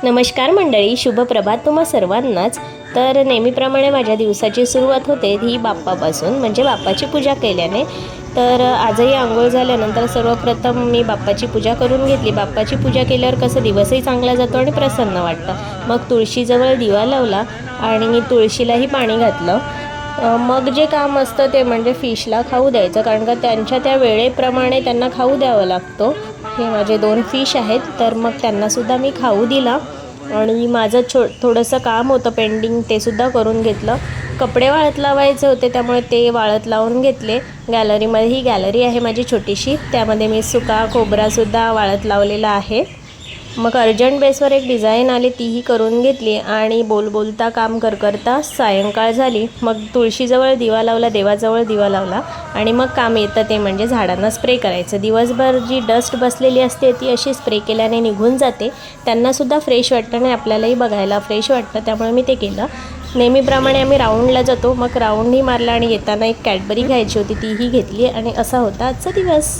नमस्कार मंडळी, शुभ प्रभात तुम्हा सर्वांनाच। तर नेहमीप्रमाणे माझ्या दिवसाची सुरुवात होते ही बाप्पापासून, म्हणजे बाप्पाची पूजा केल्याने। तर आजही आंघोळ झाल्यानंतर सर्वप्रथम मी बाप्पाची पूजा करून घेतली। बाप्पाची पूजा केल्यावर कसं दिवसही चांगला जातो आणि प्रसन्न वाटतं। मग तुळशीजवळ दिवा लावला आणि मी तुळशीलाही पाणी घातलं। मग जे काम असतं ते म्हणजे फिशला खाऊ द्यायचं, कारण का त्यांच्या त्या वेळेप्रमाणे त्यांना खाऊ द्यावं लागतो। हे माझे 2 फिश आहेत, तर मग त्यांनासुद्धा मी खाऊ दिला आणि माझं थोडंसं काम होतं पेंडिंग, ते सुद्धा करून घेतलं। कपडे वाळत लावायचे होते, त्यामुळे ते वाळत लावून घेतले। गॅलरीमध्ये ही गॅलरी आहे माझी छोटीशी, त्यामध्ये मी सुका खोबरासुद्धा वाळत लावलेला आहे। मग अर्जंट बेसवर एक डिझाईन आली, तीही करून घेतली आणि बोलता काम करता सायंकाळ झाली। मग तुळशीजवळ दिवा लावला, देवाजवळ दिवा लावला आणि मग काम येतं ते म्हणजे झाडांना स्प्रे करायचं। दिवसभर जी डस्ट बसलेली असते ती अशी स्प्रे केल्याने निघून जाते, त्यांनासुद्धा फ्रेश वाटतं आणि आपल्यालाही बघायला फ्रेश वाटतं, त्यामुळे मी ते केलं। नेहमीप्रमाणे आम्ही राऊंडला जातो, मग राऊंडही मारला आणि येताना एक कॅडबरी घ्यायची होती, तीही घेतली आणि असा होता आजचा दिवस।